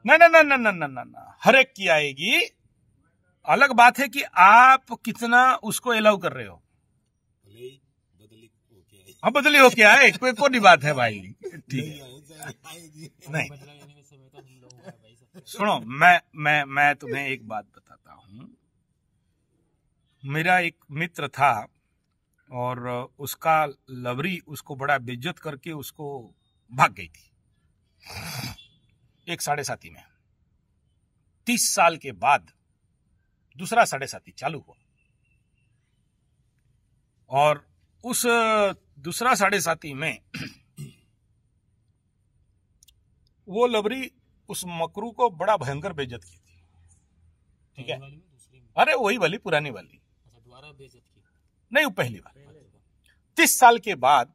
ना ना ना ना ना ना ना ना, हर एक की आएगी। अलग बात है कि आप कितना उसको अलाउ कर रहे हो। हाँ, बदली हो क्या है, कोई कोई बात है भाई, ठीक है। नहीं, सुनो, मैं तुम्हें एक बात बताता हूँ। मेरा एक मित्र था और उसका लवरी उसको बड़ा बेइज्जत करके उसको भाग गई थी एक साढ़े साथी में। 30 साल के बाद दूसरा साढ़े साथी चालू हुआ और उस दूसरा साढ़े साथी में वो लवरी उस मकरू को बड़ा भयंकर बेइज्जत की थी। ठीक है, अरे वही वाली पुरानी वाली, दोबारा बेइज्जत की नहीं, वो पहली बार। 30 साल के बाद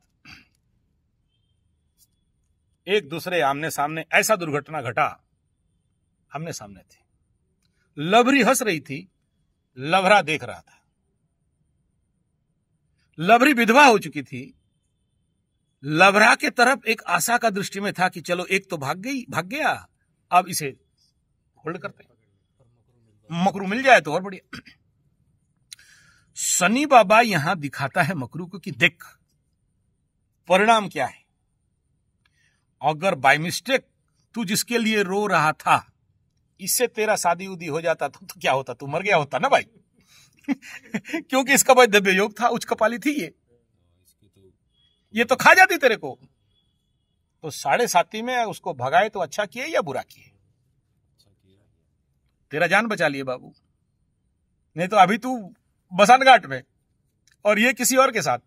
एक दूसरे आमने सामने ऐसा दुर्घटना घटा, आमने सामने थे। लवरी हंस रही थी, लवरा देख रहा था। लवरी विधवा हो चुकी थी, लवरा के तरफ एक आशा का दृष्टि में था कि चलो एक तो भाग गया, अब इसे होल्ड करते हैं, मकरू मिल जाए तो और बढ़िया। शनि बाबा यहां दिखाता है मकरू को कि देख परिणाम क्या है। अगर बाय मिस्टेक तू जिसके लिए रो रहा था इससे तेरा शादी उदी हो जाता तो क्या होता, तू मर गया होता ना भाई। क्योंकि इसका वैधव्य योग था, उच्च कपाली थी ये तो खा जाती तेरे को। तो साढ़े साथी में उसको भगाए तो अच्छा किए या बुरा किए? तेरा जान बचा लिए बाबू, नहीं तो अभी तू बसान घाट में और ये किसी और के साथ।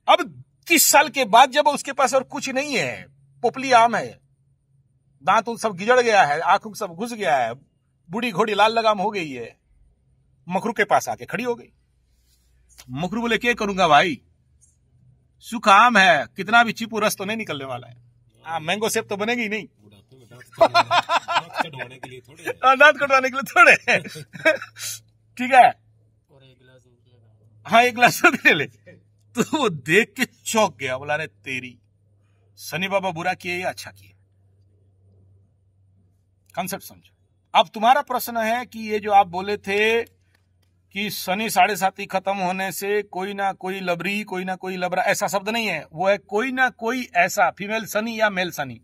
अब 30 साल के बाद जब उसके पास और कुछ नहीं है, पोपली आम है, दांत सब गिजड़ गया है, आंखों सब घुस गया है, बूढ़ी घोड़ी लाल लगाम हो गई है, मकरू के पास आके खड़ी हो गई। मकरू बोले क्या करूंगा भाई, सुख आम है, कितना भी चीपू रस तो नहीं निकलने वाला है, मैंगो सेब तो बनेगी नहीं। दांत कटवाने के लिए थोड़े। ठीक है, हाँ, एक गिलास दे ले। तो वो देख के चौंक गया, बोला रे तेरी, शनि बाबा बुरा किए या अच्छा किए? कंसेप्ट समझो। अब तुम्हारा प्रश्न है कि ये जो आप बोले थे कि शनि साढ़े साथी खत्म होने से कोई ना कोई लबरी, कोई ना कोई लबरा, ऐसा शब्द नहीं है, वो है कोई ना कोई ऐसा फीमेल शनि या मेल शनि।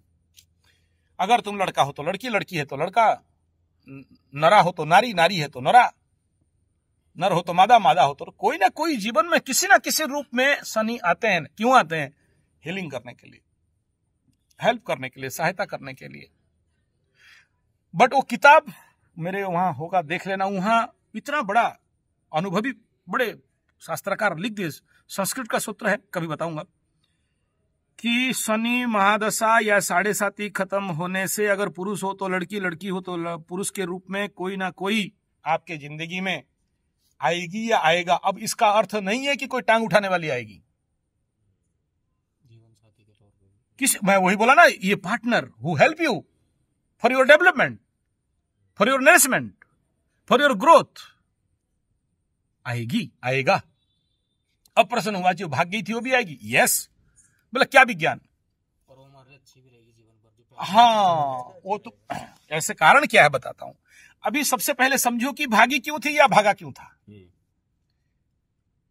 अगर तुम लड़का हो तो लड़की, लड़की है तो लड़का, नरा हो तो नारी, नारी है तो नरा, नर हो तो मादा, मादा हो तो कोई ना कोई जीवन में किसी ना किसी रूप में शनि आते हैं। क्यों आते हैं? हीलिंग करने के लिए, हेल्प करने के लिए, सहायता करने के लिए। बट वो किताब मेरे वहां होगा, देख लेना, वहां इतना बड़ा अनुभवी बड़े शास्त्रकार लिख दिए, संस्कृत का सूत्र है, कभी बताऊंगा, कि शनि महादशा या साढ़े साथी खत्म होने से अगर पुरुष हो तो लड़की, लड़की हो तो पुरुष के रूप में कोई ना कोई आपके जिंदगी में आएगी या आएगा। अब इसका अर्थ नहीं है कि कोई टांग उठाने वाली आएगी, जीवन साथी के तौर पे। मैं वही बोला ना, ये partner who help you for your development, for your nourishment, for your growth, आएगी, आएगा। अब प्रश्न हुआ जो भाग गई थी वो भी आएगी? यस। बोला क्या विज्ञान? और वो हमारे अच्छी भी रहेगी जीवन भर। हाँ, वो तो ऐसे कारण क्या है बताता हूं। अभी सबसे पहले समझो कि भागी क्यों थी या भागा क्यों था।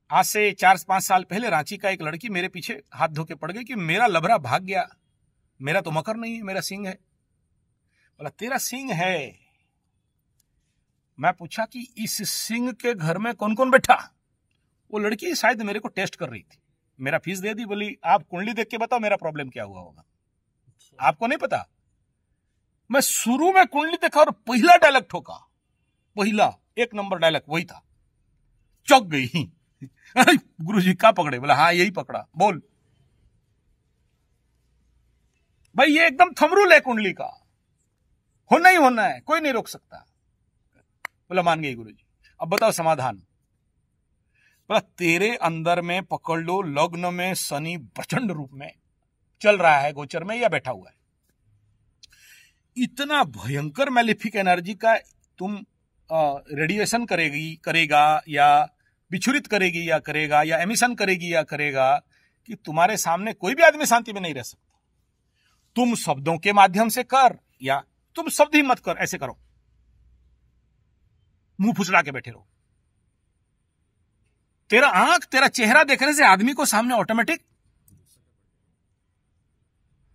आज से 4-5 साल पहले रांची का एक लड़की मेरे पीछे हाथ धो के पड़ गई कि मेरा लबरा भाग गया, मेरा तो मकर नहीं है, मेरा सिंह है। बोला तेरा सिंह है। मैं पूछा कि इस सिंह के घर में कौन कौन बैठा? वो लड़की शायद मेरे को टेस्ट कर रही थी, मेरा फीस दे दी, बोली आप कुंडली देख के बताओ मेरा प्रॉब्लम क्या हुआ होगा, आपको नहीं पता। मैं शुरू में कुंडली देखा और पहला डायलॉग ठोका, पहला 1 नंबर डायलॉग वही था, चौंक गई। गुरुजी क्या पकड़े? बोला हाँ यही पकड़ा, बोल। भाई ये एकदम थंब रूल है कुंडली का, होना ही होना है, कोई नहीं रोक सकता। बोला मान गई गुरुजी, अब बताओ समाधान। बोला तेरे अंदर में पकड़ लो, लग्न में शनि प्रचंड रूप में चल रहा है, गोचर में या बैठा हुआ है। इतना भयंकर मैलिफिक एनर्जी का तुम रेडिएशन करेगा या विचुरित करेगी या करेगा या एमिशन करेगी या करेगा कि तुम्हारे सामने कोई भी आदमी शांति में नहीं रह सकता। तुम शब्दों के माध्यम से कर, या तुम शब्द ही मत कर, ऐसे करो, मुंह फुसला के बैठे रहो। तेरा आंख, तेरा चेहरा देखने से आदमी को सामने ऑटोमेटिक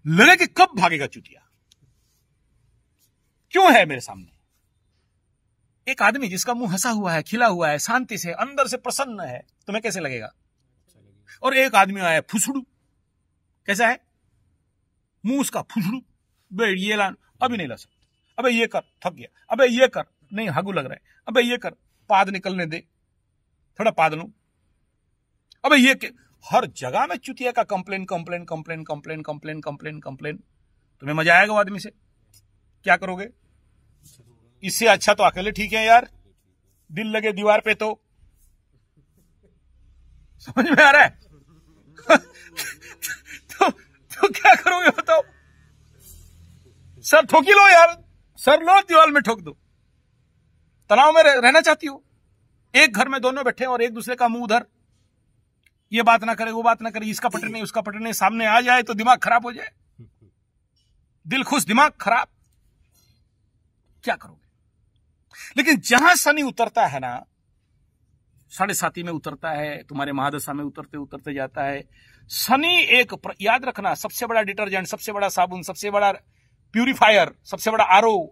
लगे कि कब भागेगा चुतिया, क्यों है मेरे सामने। एक आदमी जिसका मुंह हंसा हुआ है, खिला हुआ है, शांति से, अंदर से प्रसन्न है, तुम्हें कैसे लगेगा। और एक आदमी आया फुसड़ू, कैसा है, मुंह उसका फुसड़ू, बे ये लान, अभी नहीं ला सकता, अबे ये कर, थक गया, अबे ये कर, नहीं हागू लग रहा है, अबे ये कर, पाद निकलने दे, थोड़ा पाद लूं, अबे ये हर जगह में चुतिया का complain complain complain complain complain complain complain. तुम्हें मजा आएगा वो आदमी से, क्या करोगे। इससे अच्छा तो अकेले ठीक है यार, दिल लगे दीवार पे तो, समझ में आ रहा है। तो क्या करोगे बताओ। सर ठोकी लो यार, सर लो दीवार में ठोक दो। तनाव में रहना चाहती हो, एक घर में दोनों बैठे और एक दूसरे का मुंह उधर, ये बात ना करे वो बात ना करे, इसका पटने नहीं उसका पटने नहीं, सामने आ जाए तो दिमाग खराब हो जाए, दिल खुश दिमाग खराब, क्या करोगे। लेकिन जहां शनि उतरता है ना, 7.5 में उतरता है, तुम्हारे महादशा में उतरते उतरते जाता है शनि। एक याद रखना, सबसे बड़ा डिटर्जेंट, सबसे बड़ा साबुन, सबसे बड़ा प्यूरिफायर, सबसे बड़ा आरओ,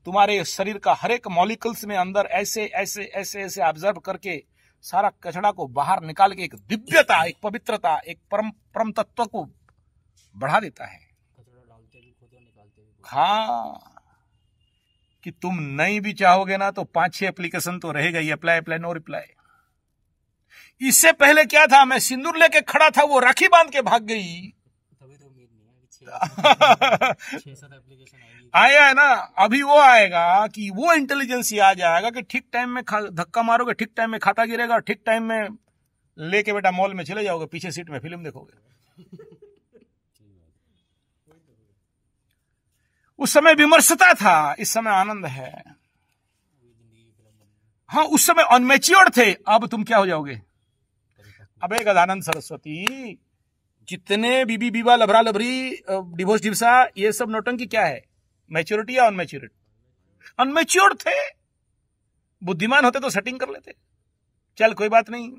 तुम्हारे शरीर का हर एक मॉलिक्यूल्स में अंदर ऐसे ऐसे ऐसे ऐसे ऑब्जर्व करके सारा कचड़ा को बाहर निकाल के एक दिव्यता, एक पवित्रता, एक परम तत्व को बढ़ा देता है। हाँ, कि तुम नहीं भी चाहोगे ना तो 5-6 एप्लीकेशन तो रहेगा ही, अप्लाई अप्लाई नो रिप्लाई। इससे पहले क्या था, मैं सिंदूर लेके खड़ा था, वो राखी बांध के भाग गई। तभी तो उम्मीद नहीं है कि 6-7 एप्लीकेशन आया है ना, अभी वो आएगा कि वो इंटेलिजेंस आ जाएगा कि ठीक टाइम में धक्का मारोगे, ठीक टाइम में खाता गिरेगा, ठीक टाइम में लेके बेटा मॉल में चले जाओगे, पीछे सीट में फिल्म देखोगे। उस समय विमर्शता था, इस समय आनंद है। हाँ, उस समय अनमेच्योर थे, अब तुम क्या हो जाओगे। अबे गदानंद सरस्वती, जितने बीबी बीबा लभरा लभरी डिवोर्स डिवसा, ये सब नौटंकी क्या है, मैच्योरिटी या अनमेच्योरिटी। अनमेच्योर थे, बुद्धिमान होते तो सेटिंग कर लेते। चल कोई बात नहीं,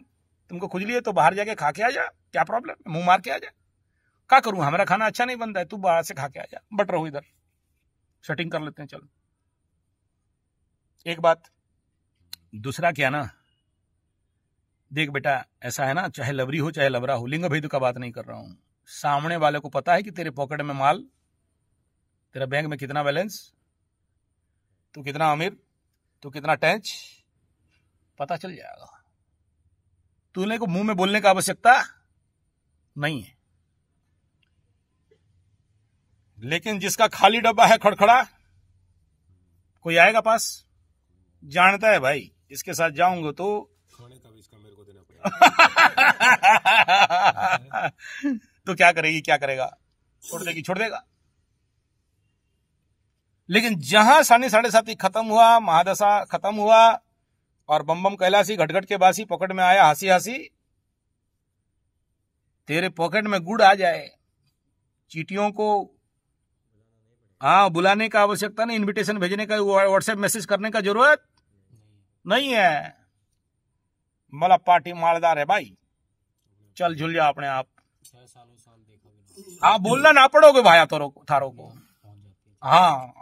तुमको खुजली है तो बाहर जाके खा के आ जा, क्या प्रॉब्लम, मुंह मार के आ जा। क्या करूं, हमारा खाना अच्छा नहीं बनता है, तू बाहर से खा के आ जा, बट रहो इधर, सेटिंग कर लेते हैं। चलो एक बात। दूसरा क्या ना, देख बेटा, ऐसा है ना, चाहे लवरी हो चाहे लवरा हो, लिंग भेद का बात नहीं कर रहा हूं। सामने वाले को पता है कि तेरे पॉकेट में माल, तेरा बैंक में कितना बैलेंस, तू कितना अमीर, तू कितना टैच, पता चल जाएगा। तूने को मुंह में बोलने का आवश्यकता नहीं है। लेकिन जिसका खाली डब्बा है खड़खड़ा, कोई आएगा पास, जानता है भाई इसके साथ जाऊंगा तो खाने का भी इसका मेरे को देना पड़ेगा। तो क्या करेगी, क्या करेगा, छोड़ देगी, छोड़ देगा। लेकिन जहां शनि 7.5 खत्म हुआ, महादशा खत्म हुआ और बम बम कैलाशी घटघट के बासी पॉकेट में आया, हंसी हंसी, तेरे पॉकेट में गुड़ आ जाए, चीटियों को हाँ बुलाने का आवश्यकता नहीं, इनविटेशन भेजने का, व्हाट्सएप मैसेज करने का जरूरत नहीं है। मला पार्टी मालदार है भाई, चल झुल जा अपने आप। 6 साल देखा, हाँ बोलना ना पड़ोगे भाया थारों को। हाँ,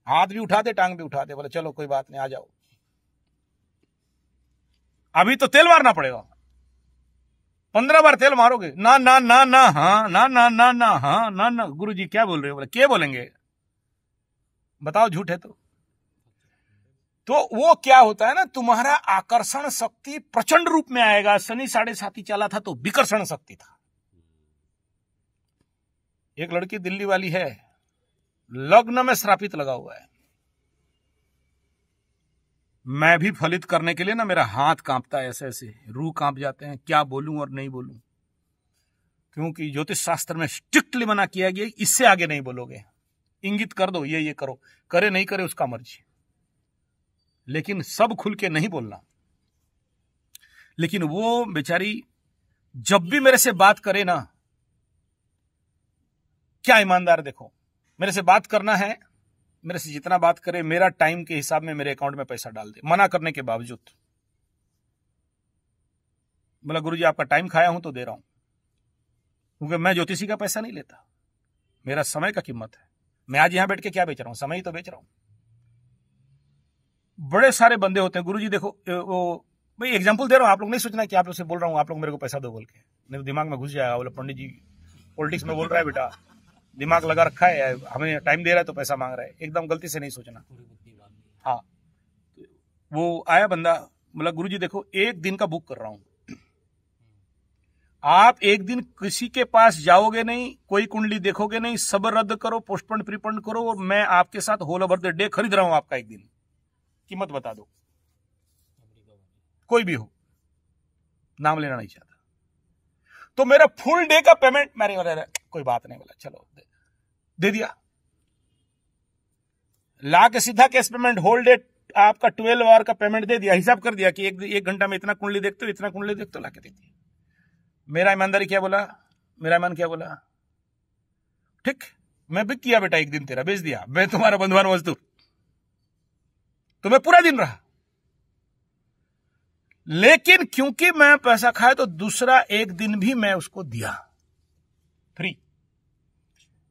हाथ भी उठाते, टांग भी उठाते, बोले चलो कोई बात नहीं, आ जाओ। अभी तो तेल मारना पड़ेगा, 15 बार तेल मारोगे, ना ना ना ना हाँ, ना ना ना ना हाँ, ना ना। गुरुजी क्या बोल रहे हो, बोले क्या बोलेंगे, बताओ झूठ है तो वो क्या होता है ना, तुम्हारा आकर्षण शक्ति प्रचंड रूप में आएगा। शनि 7.5 चला था तो विकर्षण शक्ति था। एक लड़की दिल्ली वाली है, लग्न में श्रापित लगा हुआ है। मैं भी फलित करने के लिए ना मेरा हाथ कांपता है, ऐसे ऐसे रूह कांप जाते हैं, क्या बोलूं और नहीं बोलूं, क्योंकि ज्योतिष शास्त्र में स्ट्रिक्टली मना किया गया, इससे आगे नहीं बोलोगे, इंगित कर दो ये करो, करे नहीं करे उसका मर्जी, लेकिन सब खुल के नहीं बोलना। लेकिन वो बेचारी जब भी मेरे से बात करे ना, क्या ईमानदार, देखो मेरे से बात करना है, मेरे से जितना बात करे मेरा टाइम के हिसाब में मेरे अकाउंट में पैसा डाल दे, मना करने के बावजूद। बोला गुरुजी आपका टाइम खाया हूं तो दे रहा हूं, क्योंकि मैं ज्योतिषी का पैसा नहीं लेता, मेरा समय का कीमत है। मैं आज यहां बैठ के क्या बेच रहा हूं, समय ही तो बेच रहा हूं। बड़े सारे बंदे होते हैं, गुरुजी देखो वो मैं एग्जांपल दे रहा हूं, आप लोग नहीं सोचना कि आप लोग से बोल रहा हूं आप लोग मेरे को पैसा दो बोल के, मेरे दिमाग में घुस जाएगा। बोले पंडित जी पॉलिटिक्स में बोल रहा है बेटा, दिमाग लगा रखा है, हमें टाइम दे रहा है तो पैसा मांग रहा है, एकदम गलती से नहीं सोचना। हाँ, वो आया बंदा, बोला गुरुजी देखो 1 दिन का बुक कर रहा हूं, आप 1 दिन किसी के पास जाओगे नहीं, कोई कुंडली देखोगे नहीं, सब रद्द करो, पोस्टपोन प्रीपोन करो, और मैं आपके साथ होल ओवर द डे खरीद रहा हूं आपका 1 दिन, कीमत बता दो, कोई भी हो, नाम लेना नहीं चाहता। तो मेरा फुल डे का पेमेंट मैंने बोला कोई बात नहीं, बोला चलो दे दिया, ला के सीधा कैश पेमेंट, होल डे आपका 12 आवर का पेमेंट दे दिया, हिसाब कर दिया कि एक घंटा में इतना कुंडली देखते हो, इतना कुंडली देखते हो, ला के दे दिया। मेरा ईमानदारी क्या बोला, मेरा ईमान क्या बोला, ठीक मैं भी किया बेटा, 1 दिन तेरा बेच दिया, मैं तुम्हारा बंधुआन मजदूर, तो मैं पूरा दिन रहा। लेकिन क्योंकि मैं पैसा खाया तो दूसरा 1 दिन भी मैं उसको दिया फ्री।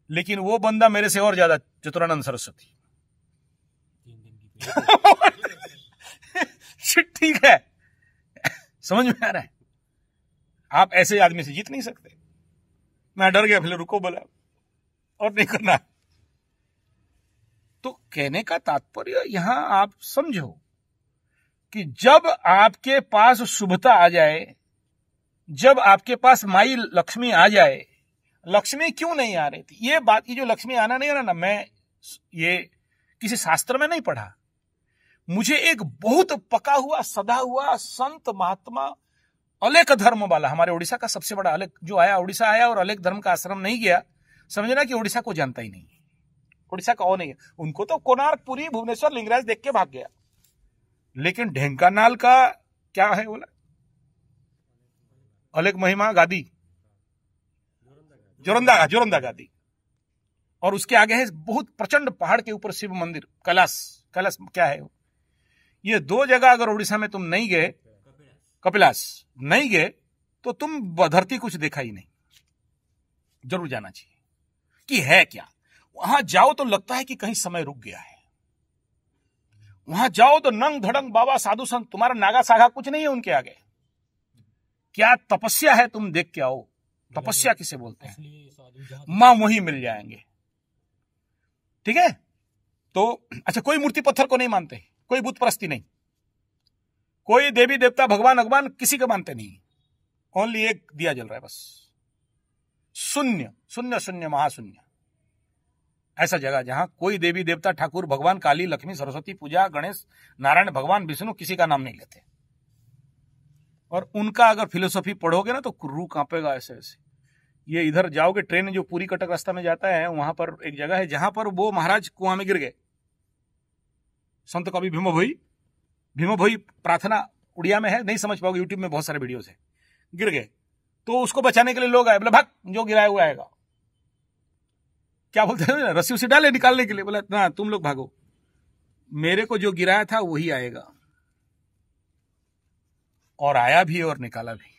लेकिन वो बंदा मेरे से और ज्यादा चतुरानंद सरस्वती ठीक है, समझ में आ रहा है, आप ऐसे आदमी से जीत नहीं सकते। मैं डर गया, फिर रुको बोला और नहीं करना। तो कहने का तात्पर्य यहां आप समझो कि जब आपके पास शुभता आ जाए, जब आपके पास माई लक्ष्मी आ जाए, लक्ष्मी क्यों नहीं आ रही थी, ये बात, ये जो लक्ष्मी आना नहीं आना ना, मैं ये किसी शास्त्र में नहीं पढ़ा, मुझे एक बहुत पका हुआ सदा हुआ संत महात्मा अलेख धर्म वाला, हमारे उड़ीसा का सबसे बड़ा अलेख जो आया, उड़ीसा आया और अलेख धर्म का आश्रम नहीं गया, समझना कि उड़ीसा को जानता ही नहीं, उड़ीसा का वो नहीं है, उनको तो कोणार्क, पुरी, भुवनेश्वर, लिंगराज देख के भाग गया। लेकिन ढेंकानाल का क्या है बोला, अलेख महिमा गादी, जोरंदा गादी, और उसके आगे है बहुत प्रचंड पहाड़ के ऊपर शिव मंदिर, कैलाश क्या है वो। ये 2 जगह अगर उड़ीसा में तुम नहीं गए, कपिलास नहीं गए, तो तुम धरती कुछ देखा ही नहीं, जरूर जाना चाहिए कि है क्या। वहां जाओ तो लगता है कि कहीं समय रुक गया है, वहां जाओ तो नंग धड़ंग बाबा साधु संत, तुम्हारा नागा सागा कुछ नहीं है उनके आगे। क्या तपस्या है, तुम देख के आओ, तपस्या किसे बोलते हैं, मां वही मिल जाएंगे। ठीक है, तो अच्छा, कोई मूर्ति पत्थर को नहीं मानते, कोई बुत परस्ती नहीं, कोई देवी देवता भगवान अगवान किसी को मानते नहीं, ओनली एक दिया जल रहा है बस, शून्य शून्य शून्य महाशून्य, ऐसा जगह जहां कोई देवी देवता ठाकुर भगवान काली लक्ष्मी सरस्वती पूजा गणेश नारायण भगवान विष्णु किसी का नाम नहीं लेते। और उनका अगर फिलोसॉफी पढ़ोगे ना तो रूह कांपेगा ऐसे ऐसे। ये इधर जाओगे, ट्रेन जो पूरी कटक रास्ता में जाता है, वहां पर एक जगह है जहां पर वो महाराज कुआं में गिर गए, संत कवि भीमो भोई प्रार्थना उड़िया में है, नहीं समझ पाओगे, यूट्यूब में बहुत सारे वीडियोस है, गिर गए तो उसको बचाने के लिए लोग आए, बोले भाग, जो गिराया हुआ आएगा, क्या बोलते हैं, रस्सी उसी डाले निकालने के लिए, बोला ना तुम लोग भागो, मेरे को जो गिराया था वही आएगा, और आया भी और निकाला भी।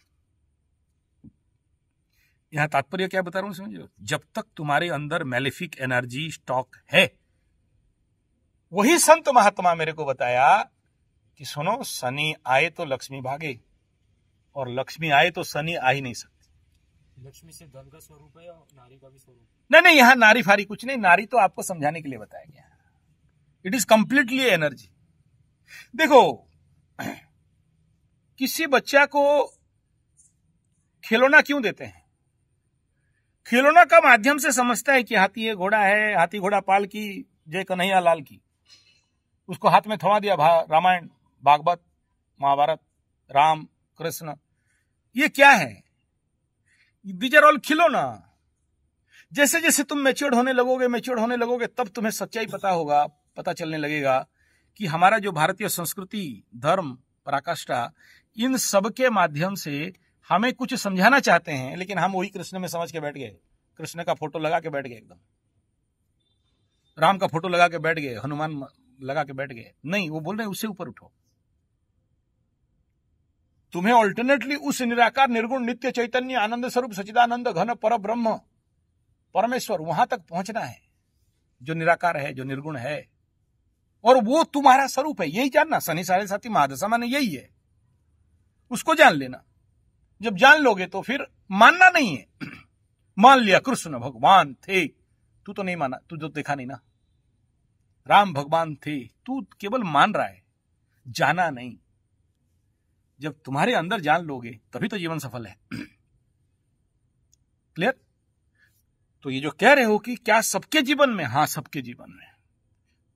यहां तात्पर्य क्या बता रहा हूं समझो, जब तक तुम्हारे अंदर मैलेफिक एनर्जी स्टॉक है, वही संत महात्मा मेरे को बताया कि सुनो, शनि आए तो लक्ष्मी भागे, और लक्ष्मी आए तो शनि आ ही नहीं सकती। लक्ष्मी से धन का स्वरूप है और नारी का भी स्वरूप? नहीं, यहां नारी फारी कुछ नहीं, नारी तो आपको समझाने के लिए बताया गया, इट इज कंप्लीटली एनर्जी। देखो, किसी बच्चा को खिलौना क्यों देते हैं, खिलौना का माध्यम से समझता है कि हाथी है, घोड़ा है, हाथी घोड़ा पाल की जय कन्हैया लाल की, उसको हाथ में थमा दिया, रामायण भागवत महाभारत राम कृष्ण, ये क्या है, दीज आर ऑल खिलौना। जैसे जैसे तुम मैच्योर होने लगोगे तब तुम्हें सच्चाई पता चलने लगेगा कि हमारा जो भारतीय संस्कृति, धर्म, पराकाष्ठा, इन सब के माध्यम से हमें कुछ समझाना चाहते हैं, लेकिन हम वही कृष्ण में समझ के बैठ गए, कृष्ण का फोटो लगा के बैठ गए, एकदम राम का फोटो लगा के बैठ गए, हनुमान लगा के बैठ गए। नहीं, वो बोल रहे हैं उससे ऊपर उठो। तुम्हें ऑल्टरनेटली उस निराकार निर्गुण नित्य चैतन्य आनंद स्वरूप सच्चिदानंद घन पर ब्रह्म परमेश्वर वहां तक पहुंचना है, जो निराकार है, जो निर्गुण है, और वो तुम्हारा स्वरूप है। यही जानना। शनि साढ़े साथी महादशा माने यही है, उसको जान लेना। जब जान लोगे तो फिर मानना नहीं है। मान लिया कृष्ण भगवान थे, तू तो नहीं माना, तू तो देखा नहीं ना। राम भगवान थे, तू केवल मान रहा है, जाना नहीं। जब तुम्हारे अंदर जान लोगे तभी तो जीवन सफल है। क्लियर? तो ये जो कह रहे हो कि क्या सबके जीवन में, हाँ सबके जीवन में।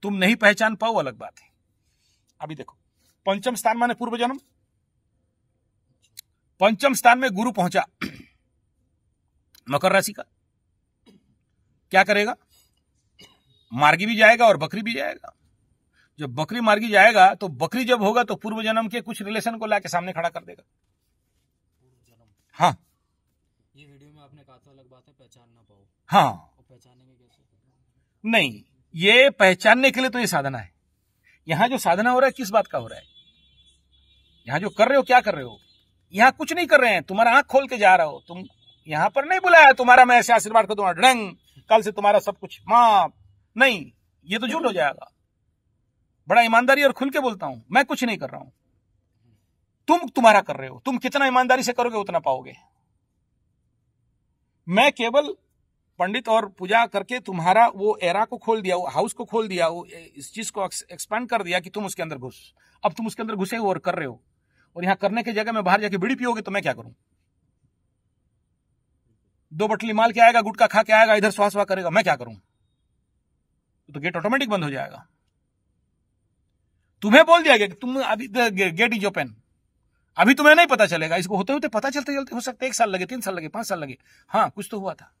तुम नहीं पहचान पाओ अलग बात है। अभी देखो, पंचम स्थान माने पूर्व जन्म। पंचम स्थान में गुरु पहुंचा मकर राशि का, क्या करेगा? मार्गी भी जाएगा और बकरी भी जाएगा। जब बकरी मार्गी जाएगा तो बकरी जब होगा तो पूर्व जन्म के कुछ रिलेशन को लाके सामने खड़ा कर देगा। हाँ, ये वीडियो में आपने कहा था अलग बात है पहचान ना पाओ। हाँ, पहचानेंगे कैसे? नहीं, ये पहचानने के लिए तो ये साधना है। यहां जो साधना हो रहा है किस बात का हो रहा है? यहां जो कर रहे हो, क्या कर रहे हो? यहां कुछ नहीं कर रहे हैं, तुम्हारा आंख खोल के जा रहे हो। तुम यहां पर नहीं बुलाया तुम्हारा मैं ऐसे आशीर्वाद कर दूंगा, ढंग कल से तुम्हारा सब कुछ माफ। नहीं, ये तो झूठ हो जाएगा। बड़ा ईमानदारी और खुल के बोलता हूं, मैं कुछ नहीं कर रहा हूं, तुम तुम्हारा कर रहे हो। तुम कितना ईमानदारी से करोगे उतना पाओगे। मैं केवल पंडित और पूजा करके तुम्हारा वो एरा को खोल दिया, वो हाउस को खोल दिया, वो इस चीज को एक्सपांड कर दिया कि तुम उसके अंदर घुस। अब तुम उसके अंदर घुसे हो और कर रहे हो, और यहां करने की जगह में बाहर जाके बीड़ी पियोगे तो मैं क्या करूं? 2 बटली माल के आएगा, गुटखा खा के आएगा, इधर स्वास करेगा, मैं क्या करूं? तो गेट ऑटोमेटिक बंद हो जाएगा। तुम्हें बोल दिया गया कि तुम अभी गेट इज ओपन। अभी तुम्हें नहीं पता चलेगा, इसको होते होते पता चलते चलते हो सकता है 1 साल लगे, 3 साल लगे, 5 साल लगे। हाँ, कुछ तो हुआ था।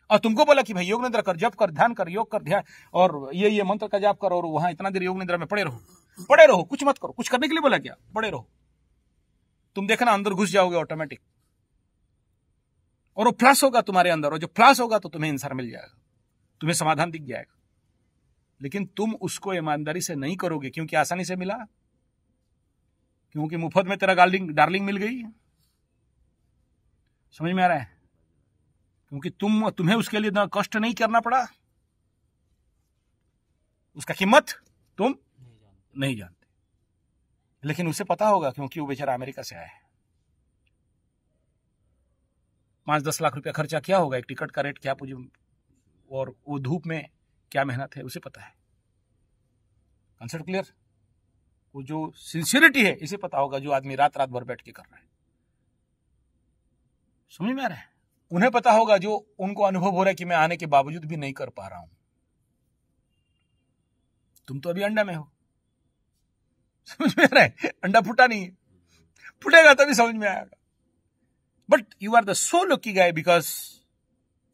और तुमको बोला कि भाई योग निद्रा कर, जप कर, ध्यान कर, योग कर, ध्यान, और ये मंत्र का जाप करो, और वहां इतना देर योग निद्रा में पड़े रहो, कुछ मत करो। कुछ करने के लिए बोला क्या? पड़े रहो। तुम देखना अंदर घुस जाओगे ऑटोमेटिक, और वो फ्लश होगा तुम्हारे अंदर, और जो फ्लश होगा तो तुम्हें आंसर मिल जाएगा, तुम्हें समाधान दिख जाएगा। लेकिन तुम उसको ईमानदारी से नहीं करोगे, क्योंकि आसानी से मिला, क्योंकि मुफ्त में तेरा डार्लिंग मिल गई। समझ में आ रहा है? क्योंकि तुम्हें उसके लिए कष्ट नहीं करना पड़ा, उसका कीमत तुम नहीं जानते। लेकिन उसे पता होगा, क्योंकि वो बेचारा अमेरिका से आया है। 5-10 लाख रुपया खर्चा किया होगा, एक टिकट का रेट क्या पूछे, और वो धूप में क्या मेहनत है उसे पता है। Concept clear? वो जो सिंसियरिटी है इसे पता होगा, जो आदमी रात भर बैठ के कर रहा है। समझ में आ रहा है? उन्हें पता होगा जो उनको अनुभव हो रहा है कि मैं आने के बावजूद भी नहीं कर पा रहा हूं। तुम तो अभी अंडा में हो। समझ में आ रहा है? अंडा फूटा नहीं है, फूटेगा तभी समझ में आएगा। But you are the so lucky guy, because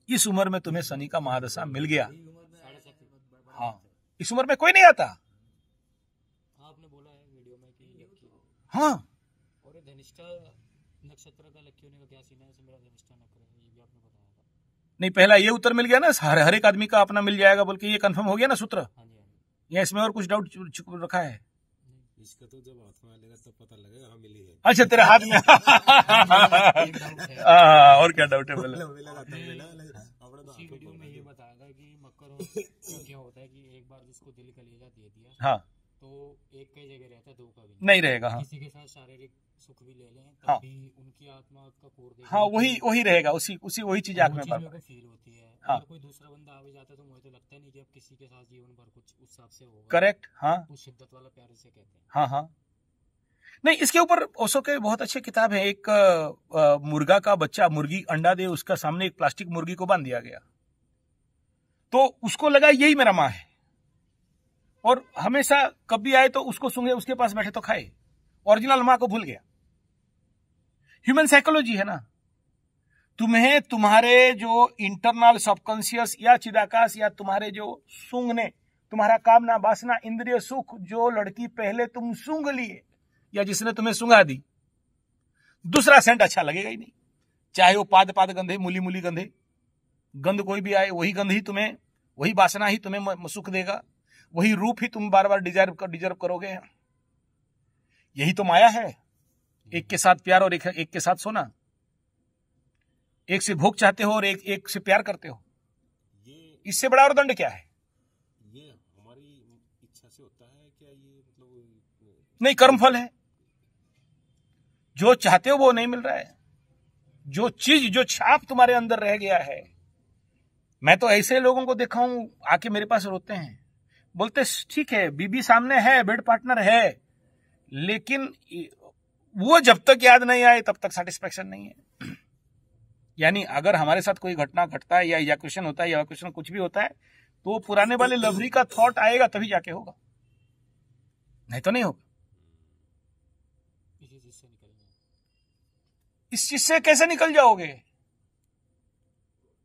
इस उम्र में तुम्हें शनि का महादशा मिल गया। हाँ, इस उम्र में कोई नहीं आता। आपने बोला है वीडियो में कि हाँ, और धनिष्ठा नक्षत्र का लक्की होने का क्या सीन है? मेरा धनिष्ठा नक्षत्र है, ये भी आपने बताया था। नहीं, पहला ये उत्तर मिल गया ना, हर एक आदमी का अपना मिल जाएगा बोल के, ये कंफर्म हो गया ना सूत्र। हाँ जी, हाँ जी। या इसमें और कुछ डाउट रखा है? इसका तो जब हाथ में आएगा तब पता लगेगा। हाँ, मिली है। अच्छा, तेरे हाथ में एक डाउट है। और क्या डाउट है? बोला उसी वीडियो में ये बताया था कि मकर हो तो क्या होता है कि एक बार जिसको दिल कलेजा दे दिया, हाँ, तो एक कई जगह रहता है, 2 का भी नहीं रहेगा। हाँ, किसी के साथ शारीरिक सुख भी ले लें तब हाँ, भी उनकी आत्मा उसका कोर देगी। हाँ, वही रहेगा, वही चीज आंख में पड़। फील होती है। हाँ, अगर कोई दूसरा बंदा आ भी जाता है तो मुझे तो लगता नहीं कि अब किसी के साथ जीवन भर कुछ उस हिसाब से होगा। करेक्ट। हाँ, उस शिद्दत वाला प्यार से कहते हैं। हाँ, हाँ। नहीं, इसके ऊपर ओशो के बहुत अच्छे किताब है। एक मुर्गा का बच्चा, मुर्गी अंडा दे, उसका सामने एक प्लास्टिक मुर्गी को बांध दिया गया, तो उसको लगा यही मेरा माँ है, और हमेशा कभी आए तो उसको सूंघे, उसके पास बैठे तो खाए, ओरिजिनल माँ को भूल गया। ह्यूमन साइकोलॉजी है ना। तुम्हें तुम्हारे जो इंटरनल सबकॉन्शियस या चिदाकाश या तुम्हारे जो सूंघने, तुम्हारा कामना वासना इंद्रिय सुख, जो लड़की पहले तुम सूंघ लिए या जिसने तुम्हें सूंघा दी, दूसरा सेंट अच्छा लगेगा ही नहीं, चाहे वो पाद गंधे, मूली गंधे, गंध कोई भी आए, वही गंध ही तुम्हें, वही वासना ही तुम्हें सुख देगा, वही रूप ही तुम बार बार डिजर्व करोगे। यही तो माया है। एक के साथ प्यार और एक के साथ सोना, एक से भोग चाहते हो और एक से प्यार करते हो। इससे बड़ा और दंड क्या है? ये हमारी इच्छा से होता है क्या? ये मतलब नहीं, कर्मफल है। जो चाहते हो वो नहीं मिल रहा है। जो चीज, जो छाप तुम्हारे अंदर रह गया है। मैं तो ऐसे लोगों को देखा हूं, आके मेरे पास रोते हैं, बोलते ठीक है बीबी सामने है, बेड पार्टनर है, लेकिन वो जब तक याद नहीं आए तब तक सेटिस्फेक्शन नहीं है। यानी अगर हमारे साथ कोई घटना घटता है या इजैकुलेशन होता है या इवैक्यूएशन कुछ भी होता है, तो वो पुराने वाले लवरी का थॉट आएगा तभी जाके होगा, नहीं तो नहीं होगा। इस चीज से कैसे निकल जाओगे?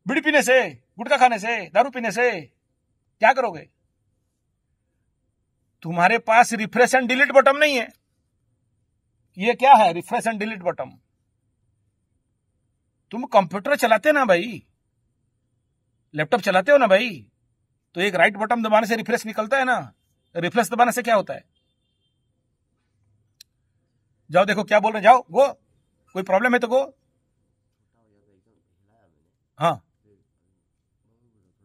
बीड़ी पीने से, गुटखा खाने से, दारू पीने से क्या करोगे? तुम्हारे पास रिफ्रेश एंड डिलीट बटन नहीं है। ये क्या है रिफ्रेश एंड डिलीट बटन? तुम कंप्यूटर चलाते ना भाई, लैपटॉप चलाते हो ना भाई, तो एक राइट बटन दबाने से रिफ्रेश निकलता है ना। रिफ्रेश दबाने से क्या होता है? जाओ देखो क्या बोल रहे, जाओ गो, कोई प्रॉब्लम है तो गो। हाँ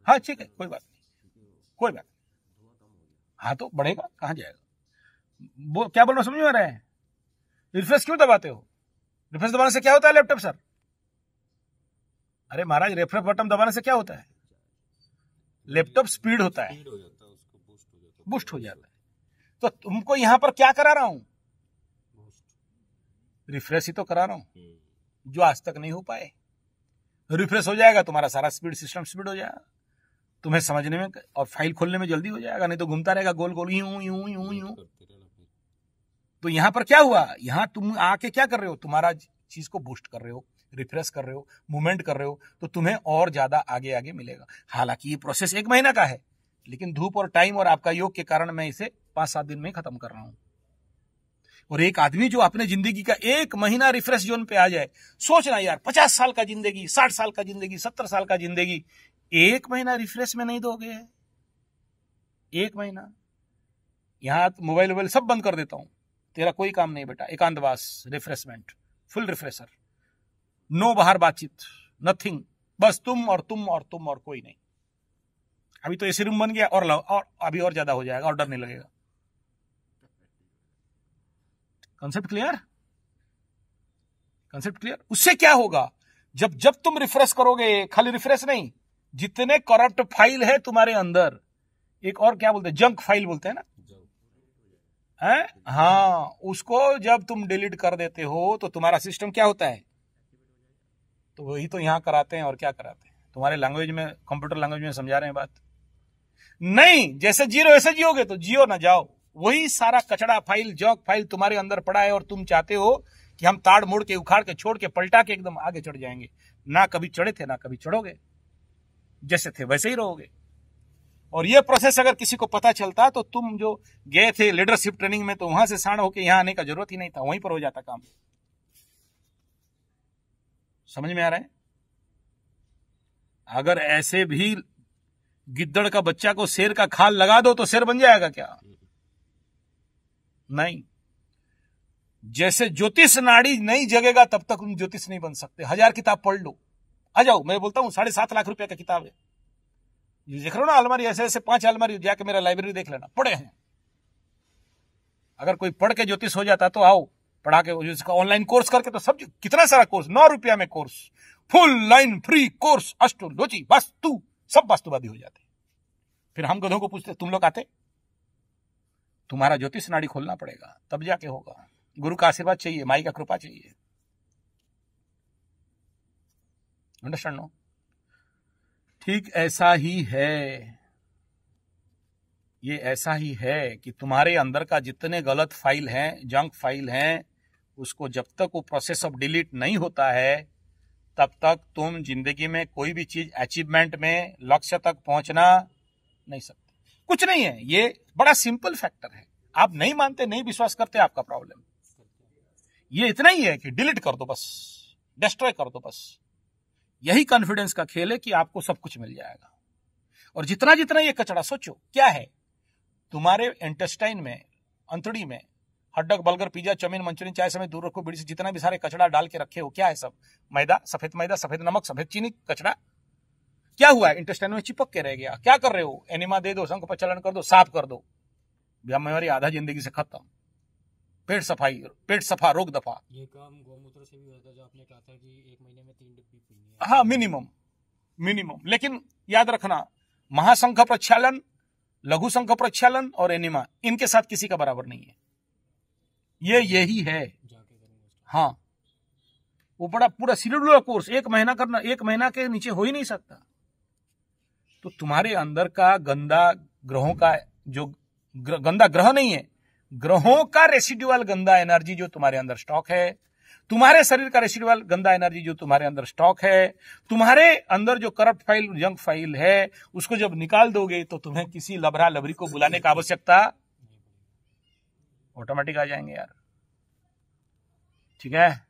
हाँ ठीक है, कोई बात नहीं, कोई बात नहीं। हाँ तो बढ़ेगा, कहां जाएगा? वो क्या बोल रहा समझ में आ रहा है? रिफ्रेश क्यों दबाते हो? रिफ्रेश दबाने से क्या होता है लैपटॉप सर? अरे महाराज, रिफ्रेश बटन दबाने से क्या होता है? लैपटॉप स्पीड होता है, बूस्ट हो जाता है। तो तुमको यहां पर क्या करा रहा हूं? रिफ्रेश ही तो करा रहा हूं, जो आज तक नहीं हो पाए। रिफ्रेश हो जाएगा, तुम्हारा सारा स्पीड सिस्टम स्पीड हो जाएगा, तुम्हें समझने में और फाइल खोलने में जल्दी हो जाएगा, नहीं तो घूमता रहेगा गोल गोल यूं यूं यूं यूं। तो यहां पर क्या हुआ? यहां तुम आके क्या कर रहे हो? तुम्हारा चीज को बूस्ट कर रहे हो, रिफ्रेश कर रहे हो, मूवमेंट कर रहे हो, तो तुम्हें और ज्यादा आगे आगे मिलेगा। हालांकि ये प्रोसेस 1 महीना का है, लेकिन धूप और टाइम और आपका योग के कारण मैं इसे 5-7 दिन में खत्म कर रहा हूं। और एक आदमी जो अपने जिंदगी का 1 महीना रिफ्रेश जोन पे आ जाए, सोचना यार 50 साल का जिंदगी, 60 साल का जिंदगी, 70 साल का जिंदगी, 1 महीना रिफ्रेश में नहीं दोगे? 1 महीना यहां मोबाइल वोबाइल सब बंद कर देता हूं, तेरा कोई काम नहीं बेटा, एकांतवास, रिफ्रेशमेंट, फुल रिफ्रेशर, नो बाहर बातचीत, नथिंग, बस तुम और तुम और तुम और कोई नहीं। अभी तो एसी रूम बन गया और अभी और ज्यादा हो जाएगा और डर नहीं लगेगा। Concept clear? Concept clear? उससे क्या होगा? जब तुम रिफ्रेश करोगे, खाली रिफ्रेश नहीं, जितने करप्ट फाइल है तुम्हारे अंदर, एक और क्या बोलते हैं, जंक फाइल बोलते हैं ना, है? हाँ, उसको जब तुम डिलीट कर देते हो तो तुम्हारा सिस्टम क्या होता है? तो वही तो यहां कराते हैं। और क्या कराते हैं? तुम्हारे लैंग्वेज में, कंप्यूटर लैंग्वेज में समझा रहे हैं बात। नहीं, जैसे जी रहे हो ऐसे जियोगे तो जियो ना जाओ। वही सारा कचड़ा फाइल, जंक फाइल तुम्हारे अंदर पड़ा है और तुम चाहते हो कि हम ताड़ मोड़ के, उखाड़ के, छोड़ के, पलटा के एकदम आगे चढ़ जाएंगे। ना कभी चढ़े थे ना कभी चढ़ोगे, जैसे थे वैसे ही रहोगे। और ये प्रोसेस अगर किसी को पता चलता तो तुम जो गए थे लीडरशिप ट्रेनिंग में, तो वहां से साण होके यहां आने का जरूरत ही नहीं था, वहीं पर हो जाता काम। समझ में आ रहा है? अगर ऐसे भी गिद्दड़ का बच्चा को शेर का खाल लगा दो तो शेर बन जाएगा क्या? नहीं। जैसे ज्योतिष नाड़ी नहीं जगेगा तब तक तुम ज्योतिष नहीं बन सकते। 1000 किताब पढ़ लो, आ जाओ, मैं बोलता हूं 7.5 लाख रुपए का किताब है, ये देख रहे हो ना अलमारी, ऐसे ऐसे 5 अलमारी, जाके मेरा लाइब्रेरी देख लेना, पढ़े हैं। अगर कोई पढ़ के ज्योतिष हो जाता तो आओ, पढ़ा के उसका ऑनलाइन कोर्स करके, तो सब कितना सारा कोर्स, 9 रुपया में course, full line free course, astrology, vastu, सब वास्तुवादी हो जाते। फिर हम गधों को पूछते तुम लोग आते? तुम्हारा ज्योतिष नाड़ी खोलना पड़ेगा, तब जाके होगा। गुरु का आशीर्वाद चाहिए, माई का कृपा चाहिए। Understand no? ठीक ऐसा ही है, ये ऐसा ही है कि तुम्हारे अंदर का जितने गलत फाइल हैं, जंक फाइल हैं, उसको जब तक वो प्रोसेस ऑफ डिलीट नहीं होता है तब तक तुम जिंदगी में कोई भी चीज, अचीवमेंट में, लक्ष्य तक पहुंचना नहीं सकते। कुछ नहीं है, ये बड़ा सिंपल फैक्टर है। आप नहीं मानते, नहीं विश्वास करते, आपका प्रॉब्लम। ये इतना ही है कि डिलीट कर दो बस, डिस्ट्रॉय कर दो बस। यही कॉन्फिडेंस का खेल है कि आपको सब कुछ मिल जाएगा। और जितना जितना ये कचरा, सोचो क्या है तुम्हारे इंटेस्टाइन में, अंतड़ी में, हड्डक, बर्गर, पिज्जा, चाउमीन, मंचूरियन, चाय समेत दूर रखो बीड़ी से जितना भी सारे कचरा डाल के रखे हो, क्या है सब? मैदा, सफेद नमक, सफेद चीनी, कचरा। क्या हुआ है? इंटेस्टाइन में चिपक के रह गया। क्या कर रहे हो? एनिमा दे दो, संघ प्रचलन कर दो, साफ कर दो, हमारी आधा जिंदगी से खत्म। पेट सफा, रोग दफा। ये काम गौमूत्र से भी होता है, जो आपने कहा था कि 1 महीने में 3 डिब्बी पीनी है। हाँ, मिनिमम। लेकिन याद रखना, महासंघ प्रक्षालन, लघु संघ प्रक्षालन और एनिमा, इनके साथ किसी का बराबर नहीं है। यही है। हाँ, वो बड़ा पूरा शेड्यूल कोर्स 1 महीना करना, 1 महीना के नीचे हो ही नहीं सकता। तो तुम्हारे अंदर का गंदा ग्रहों का, जो गंदा ग्रह नहीं है, ग्रहों का रेसिडुअल गंदा एनर्जी जो तुम्हारे अंदर स्टॉक है, तुम्हारे शरीर का रेसिडुअल गंदा एनर्जी जो तुम्हारे अंदर स्टॉक है, तुम्हारे अंदर जो करप्ट फाइल, जंक फाइल है, उसको जब निकाल दोगे तो तुम्हें किसी लबरा लबरी को बुलाने की आवश्यकता ऑटोमेटिक आ जाएंगे यार। ठीक है।